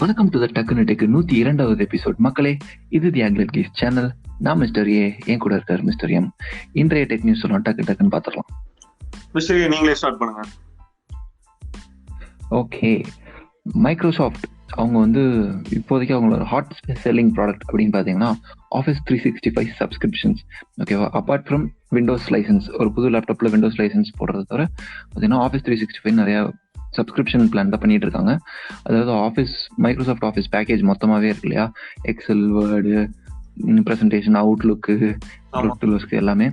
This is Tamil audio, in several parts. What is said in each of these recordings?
வணக்கம் டு த டக்குனு டெக்கு 102வது எபிசோட். மக்களே, இது தி ஆங்கிலட் கீஸ் சேனல். நான் மிஸ்டர் ஏ, என் கூட இருக்கார் மிஸ்டர் எம். இன்றைய டெக் நியூஸ் சொல்லலாம், டக்குன்னு பார்த்துடலாம். மிஸ்டர் ஏ, நீங்களே ஸ்டார்ட் பண்ணுங்க. ஓகே, மைக்ரோசாஃப்ட் அவங்க இப்போதைக்கு அவங்களோட ஹாட் செல்லிங் ப்ராடக்ட் அப்படின்னு பார்த்தீங்கன்னா ஆஃபீஸ் 365 சப்ஸ்கிரிப்ஷன்ஸ். ஓகேவா, அப்பார்ட் ஃப்ரம் விண்டோஸ் லைசன்ஸ், ஒரு புது லேப்டாப்பில் விண்டோஸ் லைசன்ஸ் போடுறத தவிர பார்த்தீங்கன்னா ஆஃபீஸ் 365 நிறையா சப்ஸ்கிரிப்ஷன் பிளான் தான் பண்ணிட்டு இருக்காங்க. அதாவது மைக்ரோசாஃப்ட் ஆஃபீஸ் பேக்கேஜ் மொத்தமாகவே இருக்கு இல்லையா, எக்ஸல், வேர்டு, ப்ரெசன்டேஷன், அவுட்லுக்கு, எல்லாமே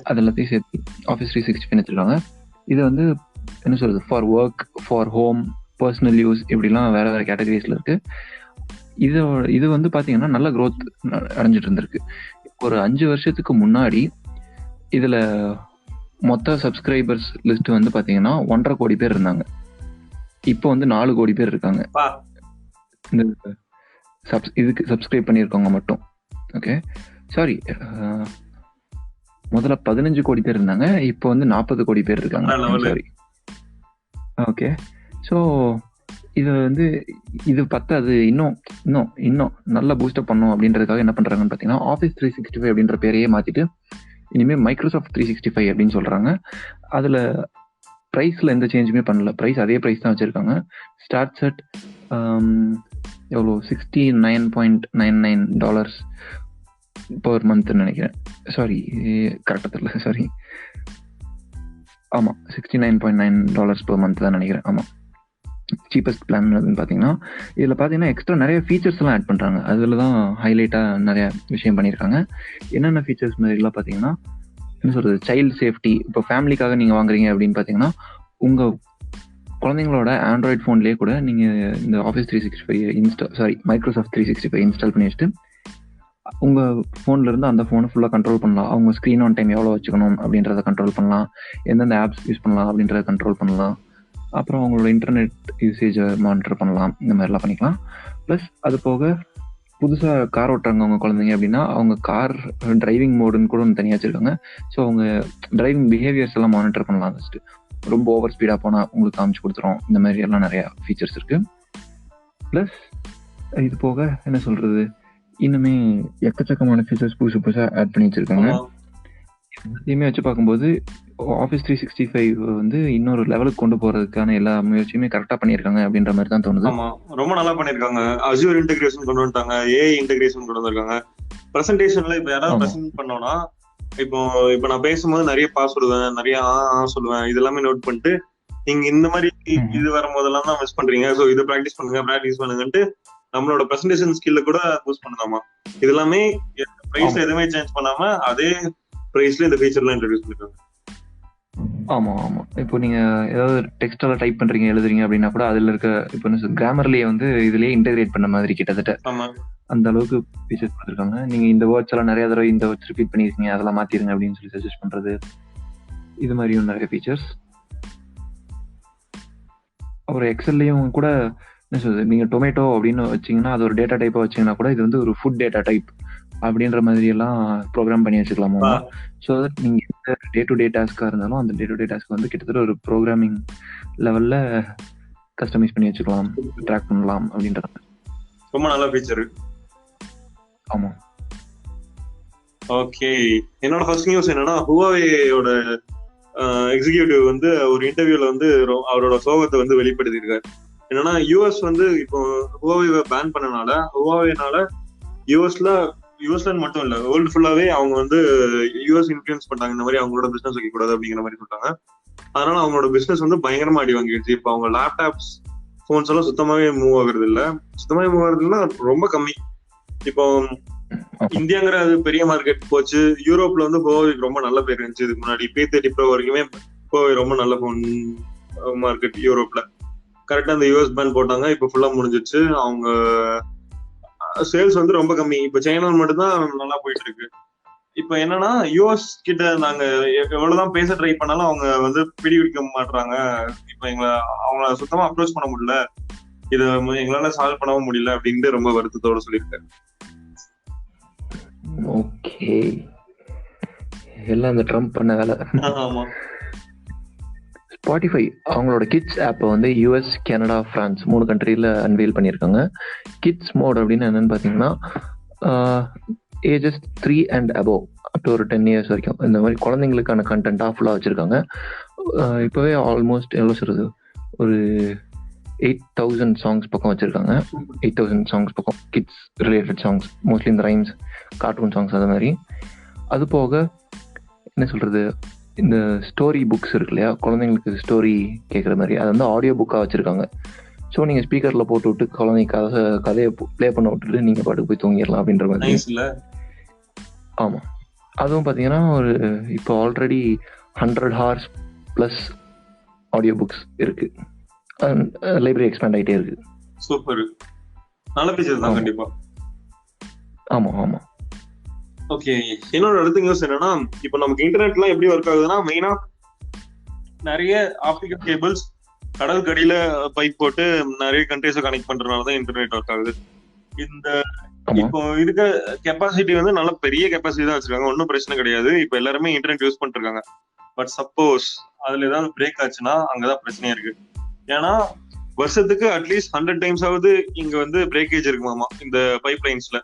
அது எல்லாத்தையும் சேர்த்து ஆஃபீஸ் 365 வச்சுருக்காங்க. இது என்ன சொல்றது, for work, for home, personal use, இப்படிலாம் வேற வேற கேட்டகரிஸ்ல இருக்கு. இது பார்த்தீங்கன்னா நல்ல க்ரோத் அடைஞ்சிட்டு இருந்திருக்கு. ஒரு 5 வருஷத்துக்கு முன்னாடி இதுல மொத்த சப்ஸ்கிரைபர்ஸ் லிஸ்ட் பார்த்தீங்கன்னா 1.5 கோடி பேர் இருந்தாங்க. இப்போ 4 கோடி பேர் இருக்காங்க இந்த இதுக்கு சப்ஸ்கிரைப் பண்ணியிருக்கவங்க மட்டும். ஓகே, சாரி, முதல்ல 15 கோடி பேர் இருந்தாங்க, இப்போ 40 கோடி பேர் இருக்காங்க. சாரி. ஓகே, ஸோ இது பத்தாது, இன்னும் நல்லா பூஸ்டப் பண்ணும் அப்படின்றதுக்காக என்ன பண்றாங்கன்னு பார்த்தீங்கன்னா ஆஃபீஸ் 365 அப்படின்ற பேரையே மாத்திட்டு இனிமேல் மைக்ரோசாஃப்ட் 365 அப்படின்னு சொல்றாங்க. அதுல ப்ரைஸில் எந்த சேஞ்சுமே பண்ணல, ப்ரைஸ் அதே ப்ரைஸ் தான் வச்சுருக்காங்க. ஸ்டார்ட்ஸ் அட் எவ்வளோ, $69.99 பர் மந்த்னு நினைக்கிறேன். சாரி, கரெக்டாக தெரியல, சாரி. ஆமாம், $69.9 பர் மந்த் தான் நினைக்கிறேன். ஆமாம், சீப்பஸ்ட் பிளான் பார்த்தீங்கன்னா இதில் பார்த்தீங்கன்னா எக்ஸ்ட்ரா நிறைய ஃபீச்சர்ஸ் எல்லாம் ஆட் பண்ணுறாங்க. அதில் தான் ஹைலைட்டாக நிறைய விஷயம் பண்ணியிருக்காங்க. என்னென்ன ஃபீச்சர்ஸ் மாதிரிலாம் பார்த்தீங்கன்னா, என்ன சொல்றது, சைல்டு சேஃப்டி. இப்போ ஃபேமிலிக்காக நீங்கள் வாங்குறீங்க அப்படின்னு பார்த்தீங்கன்னா உங்கள் குழந்தைங்களோட ஆண்ட்ராய்ட் ஃபோன்லேயே கூட நீங்கள் இந்த ஆஃபீஸ் 365 மைக்ரோசாஃப்ட் 365 இன்ஸ்டால் பண்ணி வச்சுட்டு உங்கள் ஃபோன்லேருந்து அந்த ஃபோனை ஃபுல்லாக கண்ட்ரோல் பண்ணலாம். அவங்க ஸ்க்ரீன் ஆன் டைம் எவ்வளோ வச்சுக்கணும் அப்படின்றத கண்ட்ரோல் பண்ணலாம், எந்தெந்த ஆப்ஸ் யூஸ் பண்ணலாம் அப்படின்றத கண்ட்ரோல் பண்ணலாம், அப்புறம் அவங்களோட இன்டர்நெட் யூசேஜை மானிட்டர் பண்ணலாம். இந்த மாதிரிலாம் பண்ணிக்கலாம். ப்ளஸ் அது போக புதுசாக கார் ஓட்டுறாங்க அவங்க குழந்தைங்க அப்படின்னா அவங்க கார் டிரைவிங் மோடுன்னு கூட ஒன்று தனியாக வச்சுருக்காங்க. ஸோ அவங்க டிரைவிங் பிஹேவியர்ஸ் எல்லாம் மானிட்டர் பண்ணலாம். ஃபஸ்ட்டு ரொம்ப ஓவர் ஸ்பீடாக போனால் உங்களுக்கு காமிச்சு கொடுத்துரும். இந்த மாதிரி எல்லாம் நிறையா ஃபீச்சர்ஸ் இருக்குது. ப்ளஸ் இது போக என்ன சொல்கிறது, இன்னுமே எக்கச்சக்கமான ஃபீச்சர்ஸ் புதுசாக ஆட் பண்ணி வச்சுருக்காங்க. எல்லாத்தையுமே வச்சு பார்க்கும்போது ஆஃபீஸ் 365 இன்னொரு லெவலுக்கு கொண்டு போகிறதுக்கான எல்லா முயற்சியுமே கரெக்டாக பண்ணியிருக்காங்க அப்படின்ற மாதிரி தான் தோணுது. ஆமா, ரொம்ப நல்லா பண்ணியிருக்காங்க. அஸ்யூர் இன்டெகிரேஷன் கொண்டு வந்துட்டாங்க, ஏஐ இன்டெகிரேஷன் கொண்டு வந்திருக்காங்க. ப்ரெசன்டேஷன்ல இப்போ யாராவது ப்ரெசென்ட் பண்ணோம்னா இப்போ நான் பேசும்போது நிறைய சொல்லுவேன், நிறைய சொல்லுவேன், இதெல்லாமே நோட் பண்ணிட்டு நீங்க இந்த மாதிரி இது வரும்போதெல்லாம் தான் மிஸ் பண்றீங்க, ஸோ இதை ப்ராக்டிஸ் பண்ணுங்கன்ட்டு நம்மளோட ப்ரெசன்டேஷன் ஸ்கில்ல கூட பூஸ்ட் பண்ணுதாமா. இது எல்லாமே பிரைஸ்ல எதுவுமே சேஞ்ச் பண்ணாம அதே பிரைஸ்ல இந்த ஃபீச்சர்லாம் இன்ட்ரோடியூஸ் பண்ணிருக்காங்க. ஆமா, இப்போ நீங்க ஏதாவது டெக்ஸ்டால டைப் பண்றீங்க, எழுதுறீங்க அப்படின்னா கூட அதுல இருக்க இப்போ கிராமர்லயே இதுலயே இன்டெகிரேட் பண்ண மாதிரி கிட்டத்தட்ட அந்த அளவுக்கு ஃபீச்சர்ஸ் கொடுத்துருக்காங்க. நீங்க இந்த வேர்ட்ஸ் எல்லாம் நிறைய தடவை இந்த வேர்ட்ஸ் ரிப்பீட் பண்ணிருக்கீங்க, அதெல்லாம் மாத்திருங்க அப்படின்னு சொல்லி சஜஸ்ட் பண்றது, இது மாதிரியும் நிறைய ஃபீச்சர்ஸ். அப்புறம் எக்ஸல்லையும் கூட என்ன சொல்றது, நீங்க டொமேட்டோ அப்படின்னு வச்சீங்கன்னா அது ஒரு டேட்டா டைப்பா வச்சீங்கன்னா கூட இது ஒரு ஃபுட் டேட்டா டைப் அப்படின்ற மாதிரி எல்லாம் ப்ரோக்ராம் பண்ணி வச்சுக்கலாமா. ஸோ தட் நீங்க எந்த டே டு டே டாஸ்கா இருந்தாலும் அந்த டே டு டே டாஸ்க் கிட்டத்தட்ட ஒரு ப்ரோக்ராமிங் லெவல்ல கஸ்டமைஸ் பண்ணி வச்சுக்கலாம், ட்ராக் பண்ணலாம் அப்படின்றது ரொம்ப நல்ல ஃபீச்சர். ஆமா. ஓகே, என்னோட ஃபர்ஸ்ட் நியூஸ் என்னன்னா, ஹுவாவேயோட எக்ஸிகியூட்டிவ் ஒரு இன்டர்வியூல அவரோட சோகத்தை வெளிப்படுத்தியிருக்காரு. என்னன்னா, யூஎஸ் இப்போ ஹுவாவே பேன் பண்ணனால ஹுவாவேனால யூஎஸ்ல மட்டும் இல்ல, வேர்ல்டு ஃபுல்லாவே அவங்க யூஎஸ் இன்ஃப்ளூயன்ஸ் பண்ணாங்க, இந்த மாதிரி அவங்களோட பிசினஸ் வைக்க கூடாது அப்படிங்கிற மாதிரி சொல்றாங்க. அதனால அவங்களோட பிசினஸ் பயங்கரமா அடி வாங்கிடுச்சு. இப்போ அவங்க லேப்டாப்ஸ், போன்ஸ் எல்லாம் சுத்தமாவே மூவ் ஆகுறது இல்ல, ரொம்ப கம்மி. இப்போ இந்தியாங்கிற பெரிய மார்க்கெட் போச்சு, யூரோப்ல ஹுவாவேக்கு ரொம்ப நல்ல பேர் இருந்துச்சு. இதுக்கு முன்னாடி K30 Pro வரைக்குமே ஹுவாவே ரொம்ப நல்ல போன் மார்க்கெட் யூரோப்ல. கரெக்டா அந்த யூஎஸ் பேன் போட்டாங்க, இப்போ ஃபுல்லா முடிஞ்சிச்சு. அவங்க சேல்ஸ் ரொம்ப கம்மி. இப்ப சைனால மட்டும்தான் நல்லா போயிட்டு இருக்கு. இப்ப என்னன்னா, யூஎஸ் கிட்ட நாங்க எவ்வளவுதான் பேச ட்ரை பண்ணாலும் அவங்க பிடிக்க மாட்டாங்க. இப்ப அவங்கள சுத்தமா அப்ரோச் பண்ண முடியல, இத எங்களால சால்வ் பண்ணவும் முடியல அப்படின்ட்டு ரொம்ப வருத்தத்தோட சொல்லியிருக்காரு. ஓகே, எல்லாம் அந்த ட்ரம்ப் பண்ண வேலை. ஆமா, ஸ்பாட்டிஃபை அவங்களோட கிட்ஸ் ஆப்பை வந்து யூஎஸ், கனடா, ஃப்ரான்ஸ் 3 கண்ட்ரியில் அன்வெயில் பண்ணியிருக்காங்க. கிட்ஸ் மோட் அப்படின்னு என்னென்னு பார்த்தீங்கன்னா ages 3 and above up to ஒரு 10 இயர்ஸ் வரைக்கும் இந்த மாதிரி குழந்தைங்களுக்கான கண்டென்ட்டாக ஃபுல்லாக வச்சுருக்காங்க. இப்போவே ஆல்மோஸ்ட் எவ்வளோ சொல்கிறது, ஒரு 8,000 சாங்ஸ் பக்கம் வச்சுருக்காங்க. 8,000 சாங்ஸ் பக்கம் கிட்ஸ் ரிலேட்டட் சாங்ஸ், மோஸ்ட்லி இந்த ரைம்ஸ், கார்ட்டூன் சாங்ஸ் அது மாதிரி. அது போக என்ன சொல்கிறது, இந்த ஸ்டோரி புக்ஸ் இருக்கு இல்லையா, குழந்தைங்களுக்கு ஸ்டோரி கேட்குற மாதிரி, அதை வந்து ஆடியோ புக்காக வச்சுருக்காங்க. ஸோ நீங்கள் ஸ்பீக்கரில் போட்டு விட்டு குழந்தைக்காக கதையை ப்ளே பண்ண விட்டுட்டு நீங்கள் பாட்டுக்கு போய் தூங்கிடலாம் அப்படின்ற மாதிரி. ஆமாம், அதுவும் பார்த்தீங்கன்னா ஒரு இப்போ already 100 hours plus audio books இருக்குது. லைப்ரரி எக்ஸ்பேண்ட் ஆகிட்டே இருக்கு. சூப்பர், நல்ல ஃபீச்சர் தான் கண்டிப்பா. ஆமாம் ஆமாம். ஓகே, என்னோட அடுத்த நியூஸ் என்னன்னா, இப்போ நமக்கு இன்டர்நெட்லாம் எப்படி ஒர்க் ஆகுதுன்னா, மெயினா நிறைய ஆப்டிகல் கேபிள்ஸ் கடல் கடியில பைப் போட்டு நிறைய கண்ட்ரிஸை கனெக்ட் பண்றதுனாலதான் இன்டர்நெட் ஒர்க் ஆகுது. இந்த இப்போ இருக்க கெப்பாசிட்டி வந்து நல்ல பெரிய கெப்பாசிட்டி தான் வச்சிருக்காங்க, ஒன்னும் பிரச்சனை கிடையாது. இப்போ எல்லாருமே இன்டர்நெட் யூஸ் பண்ணிட்டு இருக்காங்க. பட் சப்போஸ் அதுல ஏதாவது பிரேக் ஆச்சுன்னா அங்கதான் பிரச்சனையா இருக்கு. ஏன்னா வருஷத்துக்கு அட்லீஸ்ட் 100 times ஆவது இங்க வந்து பிரேக்கேஜ் இருக்குமாமா இந்த பைப் லைன்ஸ்ல,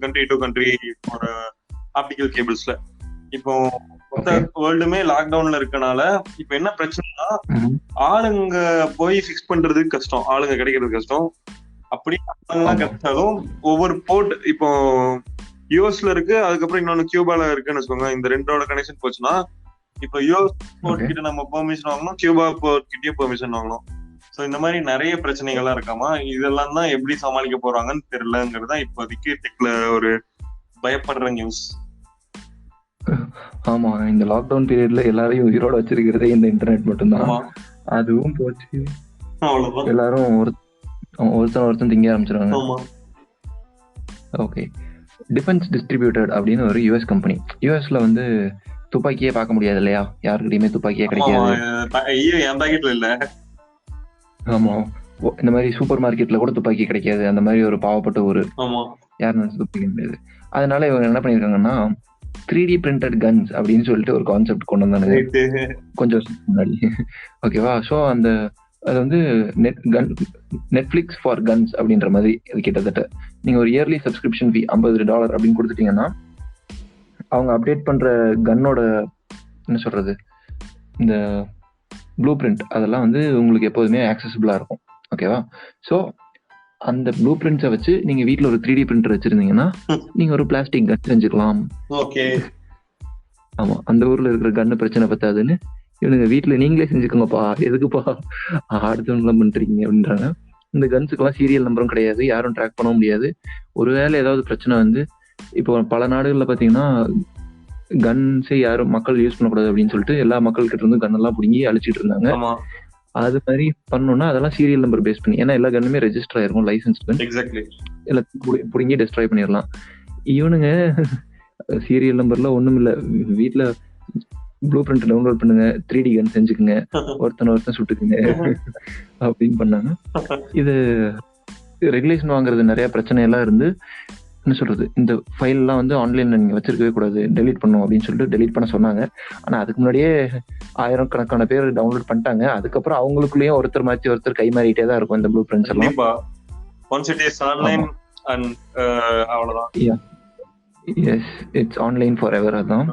கண்ட்ரி டு கண்ட்ரி ஒரு ஆப்டிகல் கேபிள்ஸ்ல. இப்போ வேர்ல்டுமே லாக்டவுன்ல இருக்கனால இப்ப என்ன பிரச்சனைனா, ஆளுங்க போய் பிக்ஸ் பண்றதுக்கு கஷ்டம், ஆளுங்க கிடைக்கிறது கஷ்டம். அப்படி ஆளுங்கெல்லாம் கிடைச்சாலும் ஒவ்வொரு போர்ட், இப்போ யூஎஸ்ல இருக்கு, அதுக்கப்புறம் இன்னொன்னு கியூபால இருக்குன்னு வச்சுக்கோங்க. இந்த ரெண்டோட கனெக்ஷன் போச்சுன்னா, இப்போ யூஎஸ் போர்ட் கிட்ட நம்ம பெர்மிஷன் வாங்கணும், கியூபா போர்ட் கிட்டயே பெர்மிஷன் வாங்கணும். சோ இந்த மாதிரி நிறைய பிரச்சனைகள்லாம் இருக்காமா. இதெல்லாம் தான் எப்படி சமாளிக்க போறாங்கன்னு தெரியலங்கிறதா இப்போதைக்கு டெக்ல ஒரு பயப்படுற நியூஸ். ஆமா, இந்த லாக்டவுன் பீரியட்ல எல்லாரையும் உயிரோட வச்சிருக்கிறதே இந்த இன்டர்நெட் மட்டும்தான். அதுவும் போச்சு, எல்லாரும் ஒருத்தன் திங்க ஆரம்பிச்சிருவாங்க. ஓகே, டிஃபென்ஸ் டிஸ்ட்ரிபியூட்டட் அப்படின்னு ஒரு யூஎஸ் கம்பெனி. யூஎஸ்ல வந்து துப்பாக்கியே பார்க்க முடியாது இல்லையா, யாருக்கிட்டையுமே துப்பாக்கியே கிடைக்காது. ஆமா, இந்த மாதிரி சூப்பர் மார்க்கெட்ல கூட துப்பாக்கி கிடைக்காது. அந்த மாதிரி ஒரு பாவப்பட்ட ஒரு யாரும் துப்பாக்கி முடியாது. அதனால இவங்க என்ன பண்ணிருக்காங்கன்னா 3D printed guns அப்படின்னு சொல்லிட்டு ஒரு கான்செப்ட் கொண்டு வந்தானுங்க கொஞ்சம் வருஷத்துக்கு முன்னாடி. ஓகேவா, ஸோ அந்த அது வந்து நெட்ஃபிளிக்ஸ் ஃபார் கன்ஸ் அப்படின்ற மாதிரி. அது கிட்டத்தட்ட நீங்க ஒரு இயர்லி சப்ஸ்கிரிப்ஷன் ஃபீ $50 அப்படின்னு கொடுத்துட்டீங்கன்னா அவங்க அப்டேட் பண்ற கன்னோட என்ன சொல்றது, இந்த ப்ளூ பிரிண்ட் அதெல்லாம் வந்து உங்களுக்கு எப்போதுமே ஆக்சசிபிளா இருக்கும். ஓகேவா, ஸோ அந்த ப்ளூ பிரிண்ட்ஸை வச்சு நீங்க வீட்டுல ஒரு 3D பிரிண்டர் வச்சிருந்தீங்கன்னா நீங்க ஒரு பிளாஸ்டிக் கன் செஞ்சுக்கலாம். ஆமா, அந்த ஊர்ல இருக்கிற கன்னு பிரச்சனை பத்தாதுன்னு இவனுங்க வீட்டுல நீங்களே செஞ்சுக்கோங்கப்பா, எதுக்குப்பா அடுத்தவங்களாம் பண்றீங்க அப்படின்றாங்க. இந்த கன்ஸுக்கெல்லாம் சீரியல் நம்பரும் கிடையாது, யாரும் ட்ராக் பண்ண முடியாது. ஒருவேளை ஏதாவது பிரச்சனை வந்து, இப்போ பல நாடுகள்ல பாத்தீங்கன்னா கன்ஸே யாரும் மக்கள் யூஸ் பண்ணக்கூடாது அப்படின்னு சொல்லிட்டு எல்லா மக்கள் கிட்ட இருந்து கன் எல்லாம் பிடிங்கி அழிச்சிட்டு இருந்தாங்க. அது மாதிரி பண்ணோம்னா அதெல்லாம் சீரியல் நம்பர் பேஸ் பண்ணி, ஏன்னா எல்லா கன்னுமே ரெஜிஸ்டர் ஆயிருக்கும், லைசன்ஸ் எல்லாத்தையும் பிடிங்கி டெஸ்ட்ராய் பண்ணிடலாம். இவனுங்க சீரியல் நம்பர்ல ஒண்ணும் இல்ல, வீட்டுல ப்ளூ பிரிண்ட் டவுன்லோட் பண்ணுங்க, 3D கன் செஞ்சுக்குங்க, ஒருத்தன் சுட்டுக்குங்க அப்படின்னு பண்ணாங்க. இது ரெகுலேஷன் வாங்குறது நிறைய பிரச்சனை எல்லாம் இருந்து என்ன சொல்றது, இந்த ஃபைல் எல்லாம் வந்து ஆன்லைன்ல நீங்க வச்சிருக்கவே கூடாது, டெலீட் பண்ணும் அப்படின்னு சொல்லிட்டு டெலீட் பண்ண சொன்னாங்க. ஆனா அதுக்கு முன்னாடியே 1000 கணக்கான பேர் டவுன்லோட் பண்ணிட்டாங்க. அதுக்கப்புறம் அவங்களுக்குள்ளேயும் ஒருத்தர் மாற்றி ஒருத்தர் கை மாறிட்டே தான் இருக்கும் இந்த ப்ளூ பிரிண்ட்ஸ் எல்லாம். Yes, it's online forever. அதான்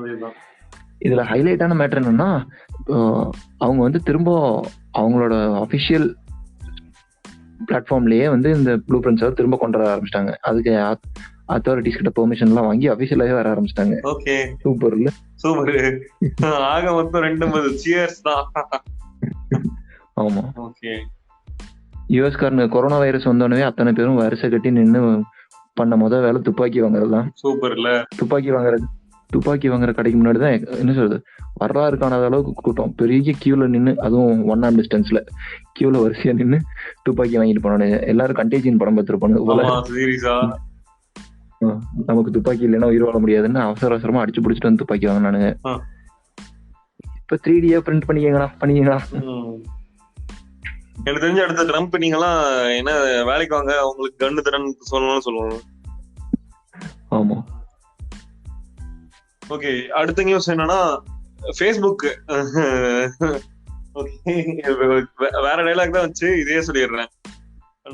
இதுல ஹைலைட்டான மேட்டர் என்னன்னா, அவங்க வந்து திரும்ப அவங்களோட அபிஷியல் பிளாட்ஃபார்ம்லயே வந்து இந்த ப்ளூ பிரிண்ட்ஸ் திரும்ப கொண்டு வர ஆரம்பிச்சிட்டாங்க. அதுக்கு அத்தாரிட்டிஸ் கிட்ட பெர்மிஷன் எல்லாம் வாங்கி அபிஷியலாவே வர ஆரம்பிச்சிட்டாங்க. ஓகே, சூப்பர் இல்ல? சூப்பர். ஆக மொத்தம் 2 சியர்ஸ் தான். ஆமா, ஓகே. யுஎஸ் காரங்க கொரோனா வைரஸ் வந்தோடனே அத்தனை பேரும் வரிசை கட்டி நின்று பண்ண முதல் வேலை துப்பாக்கி வாங்குறதுதான். சூப்பர் இல்ல? துப்பாக்கி வாங்குற கடைக்கு முன்னாடிதான் என்ன சொல்றது, வரலாறு காணாத அளவுக்கு கூட்டம், பெரிய கியூல நின்று, அதுவும் 1 arm டிஸ்டன்ஸ்ல கியூல வரிசையா நின்று துப்பாக்கி வாங்கிட்டு போனானு. எல்லாரும் கண்டேஜின் படம் பார்த்துருப்பானு, நமக்கு துப்பாக்கி இல்லைன்னா உயிர் வாழ முடியாதுன்னு அவசர அவசரமா அடிச்சு பிடிச்சிட்டு வந்து துப்பாக்கி வாங்கினானுங்க. இப்ப 3D பிரிண்ட் பண்ணிக்கீங்களா? எனக்கு தெரிஞ்ச அடுத்த ட்ரம்ப் நீங்களாம் என்ன வேலைக்கு வாங்க, உங்களுக்கு கன்னு தரன்னு சொல்லணும்னு சொல்லுவாங்க. ஆமா. ஓகே, அடுத்த நியூஸ் என்னன்னா, ஃபேஸ்புக் ஓகே, வேற டைலாக் தான் வச்சு இதே சொல்லிடுறேன்.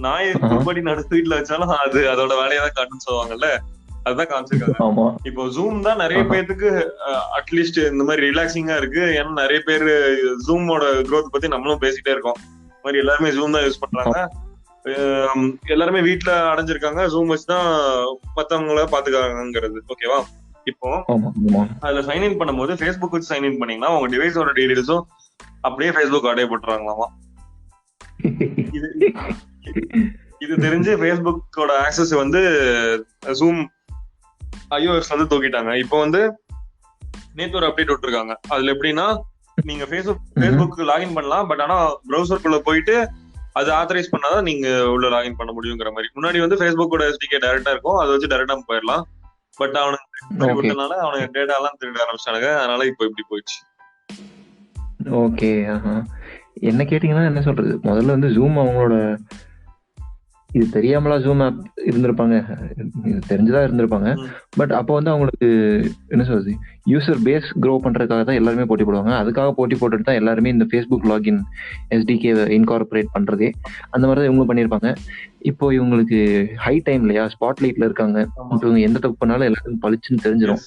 நாயை குப்படி நடுத்து வீட்டுல வச்சாலும் அது அதோட வேலையை தான் காட்டுன்னு சொல்லுவாங்கல்ல, அதுதான் காமிச்சிருக்காங்க. இப்போ ஜூம் தான் நிறைய பேருக்கு அட்லீஸ்ட் இந்த மாதிரி ரிலாக்ஸிங்கா இருக்கு. ஏன்னா நிறைய பேர் ஜூமோட growth பத்தி நம்மளும் பேசிட்டே இருக்கோம். இந்த மாதிரி எல்லாருமே ஜூம் தான் யூஸ் பண்றாங்க. எல்லாருமே வீட்டுல அடைஞ்சிருக்காங்க, ஜூம் வச்சுதான் மத்தவங்கள பாத்துக்காங்கிறது. ஓகேவா? இப்போ அதுல சைன்இன் பண்ணும்போது Facebook வச்சு சைன்இன் பண்ணீங்கன்னா உங்க டிவைஸோட டீடைல்ஸும் அப்படியே Facebook அடைய போட்டுறாங்களாமா. இது தெரிஞ்சு Facebookோட ஆக்சஸ் வந்து ஜூம் iOS வந்து தூக்கிட்டாங்க. இப்போ வந்து நேத்து ஒரு அப்டேட் விட்டுருக்காங்க. அதுல எப்படின்னா நீங்க Facebook லாகின் பண்ணலாம், பட் ஆனா ப்ரௌசருக்குள்ள போயிட்டு அது ஆத்தரைஸ் பண்ணாதான் நீங்க உள்ள லாகின் பண்ண முடியுங்கிற மாதிரி. முன்னாடி வந்து Facebookோட SDK டைரக்டா இருக்கும், அதை வச்சு டைரக்டா போயிடலாம். பட் அவனுக்கு விட்டனால அவனுக்கு டேட்டா எல்லாம் திருட ஆரம்பிச்சானுங்க. அதனால இப்போ இப்படி போயிடுச்சு. ஓகே, என்ன கேட்டீங்கன்னா என்ன சொல்றது, முதல்ல வந்து ஜூம் அவங்களோட இது தெரியாமலா ஜூம் ஆப் இருந்திருப்பாங்க, இது தெரிஞ்சுதான் இருந்திருப்பாங்க. பட் அப்போ வந்து அவங்களுக்கு என்ன சொல்றது, யூசர் பேஸ் க்ரோ பண்றதுக்காக தான் எல்லாருமே போட்டி போடுவாங்க. அதுக்காக போட்டி போட்டுட்டு தான் எல்லாருமே இந்த ஃபேஸ்புக் லாகின் எஸ்டிகே இன்கார்பரேட் பண்றதே. அந்த மாதிரி தான் இவங்க பண்ணியிருப்பாங்க. இப்போ இவங்களுக்கு ஹை டைம் இல்லையா, ஸ்பாட் லைட்ல இருக்காங்க. இப்போ இவங்க எந்த தப்பு பண்ணாலும் எல்லாருக்கும் பளிச்சுன்னு தெரிஞ்சிடும்.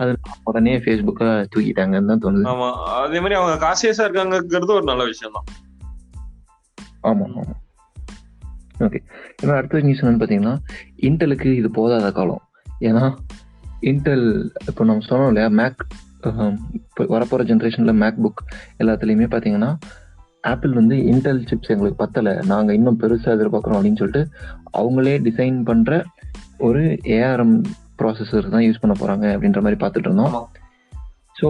அது உடனே ஃபேஸ்புக்கை தூக்கிட்டாங்கன்னு தான் தோணுது. ஆமா, அதே மாதிரி அவங்க காசியஸா இருக்காங்கிறது ஒரு நல்ல விஷயம் தான். ஆமா ஆமா. ஓகே, இப்போ அடுத்த நியூஸ் என்னன்னு பார்த்தீங்கன்னா, இன்டெலுக்கு இது போதாத காலம். ஏன்னா இன்டெல் இப்போ நம்ம சொன்னோம் இல்லையா, மேக் இப்போ வரப்போகிற ஜென்ரேஷனில் மேக் புக் எல்லாத்துலேயுமே பார்த்தீங்கன்னா ஆப்பிள் வந்து இன்டெல் சிப்ஸ் எங்களுக்கு பத்தலை, நாங்கள் இன்னும் பெருசாக எதிர்பார்க்குறோம் அப்படின்னு சொல்லிட்டு அவங்களே டிசைன் பண்ணுற ஒரு ஏஆர்எம் ப்ராசஸர் தான் யூஸ் பண்ண போகிறாங்க அப்படின்ற மாதிரி பார்த்துட்டு இருந்தோம். ஸோ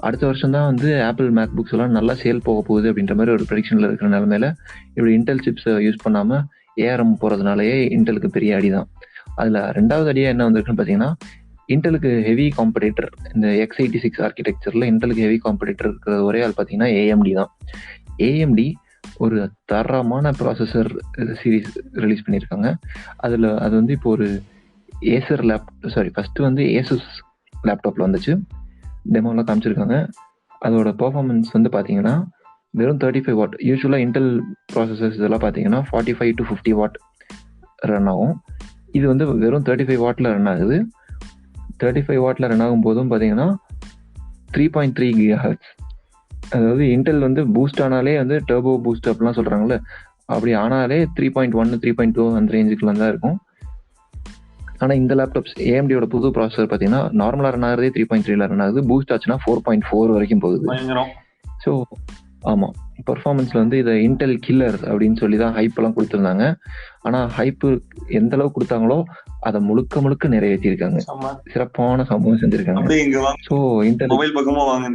அடுத்த வருஷம் தான் வந்து ஆப்பிள் மேக் புக்ஸ் எல்லாம் நல்லா சேல் போக போகுது அப்படின்ற மாதிரி ஒரு ப்ரெடிக்ஷனில் இருக்கிற நிலமையில இப்படி இன்டெல் சிப்ஸை யூஸ் பண்ணாமல் ஏஆர்எம் போகிறதுனாலயே இன்டெலுக்கு பெரிய அடி தான். அதில் ரெண்டாவது அடியாக என்ன வந்திருக்குன்னு பார்த்தீங்கன்னா, இன்டெலுக்கு ஹெவி காம்படிட்டர் இந்த X86 ஆர்கிடெக்சரில் இன்டெலுக்கு ஹெவி காம்படிட்டர் இருக்கிற ஒரே ஆள் பார்த்தீங்கன்னா ஏஎம்டி தான். ஏஎம்டி ஒரு தரமான ப்ராசஸர் சீரீஸ் ரிலீஸ் பண்ணியிருக்காங்க. அதில் அது வந்து இப்போ ஒரு ஏசர் ஃபஸ்ட்டு வந்து ஏசஸ் லேப்டாப்பில் வந்துச்சு, டெமோலாம் காமிச்சிருக்காங்க. அதோட பர்ஃபார்மன்ஸ் வந்து பார்த்தீங்கன்னா வெறும் 35 வாட். யூஸ்வலாக இன்டெல் ப்ராசஸர்ஸ் இதெல்லாம் பார்த்தீங்கன்னா 45 to 50 வாட் ரன் ஆகும். இது வந்து வெறும் 35 வாட்டில் ரன் ஆகுது. 35 வாட்டில் ரன் ஆகும் போதும் பார்த்தீங்கன்னா 3.3 GHz. அதாவது இன்டெல் வந்து பூஸ்ட் ஆனாலே வந்து டர்போ பூஸ்ட் அப்படிலாம் சொல்கிறாங்களே, அப்படி ஆனாலே 3.1 3.2 அந்த ரேஞ்சுக்குலாம் தான் இருக்கும். ஆனால் இந்த லேப்டாப்ஸ் ஏஎம்டியோட புது ப்ராசஸர் பார்த்தீங்கன்னா நார்மலாக ரன் ஆகுறதே 3.3ல ரன் ஆகுது, பூஸ்ட் ஆச்சுன்னா 4.4 வரைக்கும் போகுது. ஸோ ஆமாம், பர்ஃபார்மன்ஸில் வந்து இதை இன்டெல் கில்லர் அப்படின்னு சொல்லி தான் ஹைப்பெல்லாம் கொடுத்துருந்தாங்க. ஆனால் ஹைப்பு எந்த அளவுக்கு கொடுத்தாங்களோ அதை முழுக்க முழுக்க நிறைவேற்றிருக்காங்க, சிறப்பான சம்பவம் செஞ்சிருக்காங்க. ஸோ இன்டெல் மொபைல் பக்கமாக வாங்க,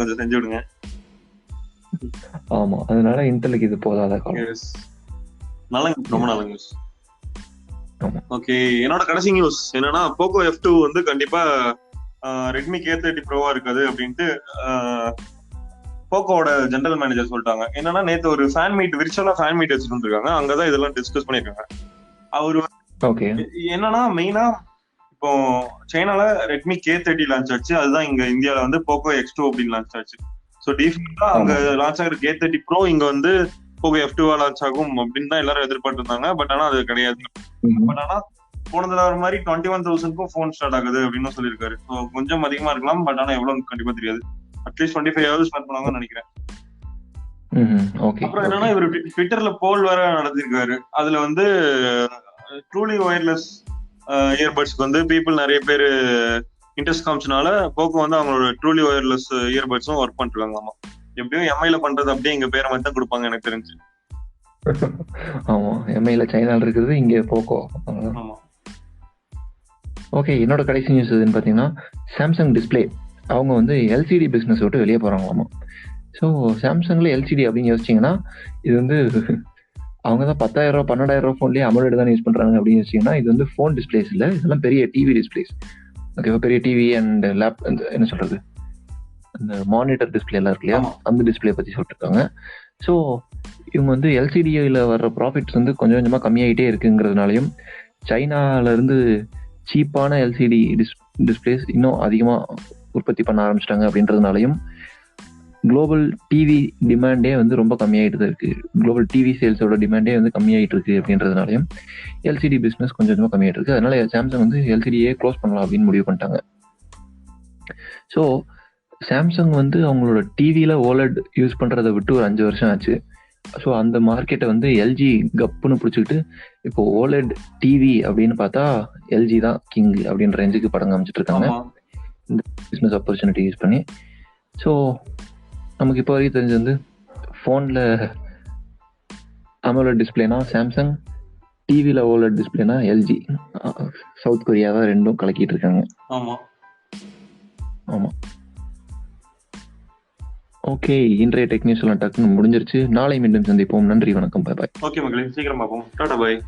கொஞ்சம் செஞ்சு விடுங்க. ஆமாம், அதனால இன்டெலுக்கு இது போதாத காலம். ரொம்ப நல்ல நியூஸ். ஓகே, என்னோட கடைசி நியூஸ் என்னன்னா, போகோ F2 வந்து கண்டிப்பா ரெட்மி K30 ப்ரோவா இருக்காது அப்படின்ட்டு போக்கோட ஜெனரல் மேனேஜர் சொல்லிட்டாங்க. என்னன்னா நேத்து ஒரு ஃபேன் மீட், விர்ச்சுவலா ஃபேன் மீட் வச்சுட்டு இருக்காங்க, அங்கதான் இதெல்லாம் டிஸ்கஸ் பண்ணிருக்காங்க. அவரு என்னன்னா மெயினா இப்போ சைனால ரெட்மி K30 லான்ச் ஆச்சு, அதுதான் இங்க இந்தியால வந்து போகோ X2 அப்படின்னு லான்ச் ஆச்சு. ஸோ டிஃபால்ட்டா அங்க லான்ச் ஆகிற K30 Pro இங்க வந்து போகோ F2 லான்ச் ஆகும் அப்படின்னு தான் எல்லாரும் எதிர்பார்த்து இருந்தாங்க. பட் ஆனா அது கிடையாது. பட் ஆனா போனதுல ஒரு மாதிரி 21,000க்கும் ஃபோன் ஸ்டார்ட் ஆகுது அப்படின்னு சொல்லியிருக்காரு. ஸோ கொஞ்சம் அதிகமா இருக்கலாம், பட் ஆனா எவ்வளவு கண்டிப்பா தெரியாது. அட்லீஸ்ட் 25 ஸ்டார்ட் பண்ணுவாங்கன்னு நினைக்கிறேன். அப்புறம் என்னன்னா இவர் ட்விட்டர்ல போல் வேற நடத்திருக்காரு. அதுல வந்து ட்ரூலி ஒயர்லெஸ் இயர்பட்ஸ்க்கு வந்து பீப்புள் நிறைய பேர் இன்ட்ரெஸ்ட் காமிச்சனால போக்கோ வந்து அவங்களோட ட்ரூலி ஒயர்லெஸ் இயர்பட்ஸும் ஒர்க் பண்ணிருக்காங்களாமா. எப்படியும் எம்ஐல பண்றது அப்படியே இங்க பேரை மாதிரி தான் கொடுப்பாங்க எனக்கு தெரிஞ்சு. ஆமா, எம்ஐல சைனால இருக்குது, இங்க போக்கோ. ஓகே, என்னோட கடைசி நியூஸ் எதுன்னு பார்த்தீங்கன்னா, சாம்சங் டிஸ்பிளே அவங்க வந்து எல்சிடி பிஸ்னஸ் விட்டு வெளியே போகிறாங்களாமா. ஸோ சாம்சங்கில் எல்சிடி அப்படின்னு யோசிச்சிங்கன்னா இது வந்து அவங்க தான் 10,000 12,000 ஃபோன்லேயே அமோலெட் தான் யூஸ் பண்ணுறாங்க அப்படின்னு யோசிச்சிங்கன்னா, இது வந்து ஃபோன் டிஸ்பிளேஸ் இல்லை, இதெல்லாம் பெரிய டிவி டிஸ்பிளேஸ். ஓகேவா, பெரிய டிவி அண்ட் என்ன சொல்கிறது, அந்த மானிட்டர் டிஸ்பிளே எல்லாம் இருக்கு இல்லையா, அந்த டிஸ்பிளே பற்றி சொல்லிட்டுருக்காங்க. ஸோ இவங்க வந்து எல்சிடியில் வர்ற ப்ராஃபிட்ஸ் வந்து கொஞ்சம் கொஞ்சமாக கம்மியாகிட்டே இருக்குங்கிறதுனாலையும் சைனாலேருந்து சீப்பான எல்சிடி டிஸ்பிளேஸ் இன்னும் அதிகமாக உற்பத்தி பண்ண ஆரம்பிச்சிட்டாங்க அப்படின்றதுனாலையும் குளோபல் டிவி டிமாண்டே வந்து ரொம்ப கம்மியாயிட்டு தான் இருக்கு. குளோபல் டிவி சேல்ஸோட டிமாண்டே வந்து கம்மியாயிட்டு இருக்கு அப்படின்றதுனாலையும் எல்சிடி பிஸ்னஸ் கொஞ்சம் கொஞ்சமாக கம்மியாயிட்டு இருக்கு. அதனால சாம்சங் வந்து எல்சிடியே க்ளோஸ் பண்ணலாம் அப்படின்னு முடிவு பண்ணிட்டாங்க. ஸோ சாம்சங் வந்து அவங்களோட டிவியில் ஓலட் யூஸ் பண்ணுறதை விட்டு ஒரு 5 வருஷம் ஆச்சு. ஸோ அந்த மார்க்கெட்டை வந்து எல்ஜி கப்புன்னு பிடிச்சிக்கிட்டு இப்போ ஓலட் டிவி அப்படின்னு பார்த்தா எல்ஜி தான் கிங் அப்படின்ற ரேஞ்சுக்கு படம் காமிச்சிட்டு இருக்காங்க இந்த பிஸ்னஸ் ஆப்பர்ச்சுனிட்டி யூஸ் பண்ணி. ஸோ நமக்கு இப்போ வரைக்கும் தெரிஞ்சது வந்து ஃபோனில் AMOLED டிஸ்பிளேனா சாம்சங், டிவியில் ஓலட் டிஸ்பிளேனா எல்ஜி. சவுத் கொரியா தான் ரெண்டும் கலக்கிட்டு இருக்காங்க. ஆமாம். ஓகே, இன்றைய டெக் நியூஸ் எல்லாம் டக்குன்னு முடிஞ்சிருச்சு. நாளை மீண்டும் சந்திப்போம். நன்றி, வணக்கம், பாய் பாய். ஓகே மக்களே, சீக்கிரம் பார்ப்போம். டாடா பாய்.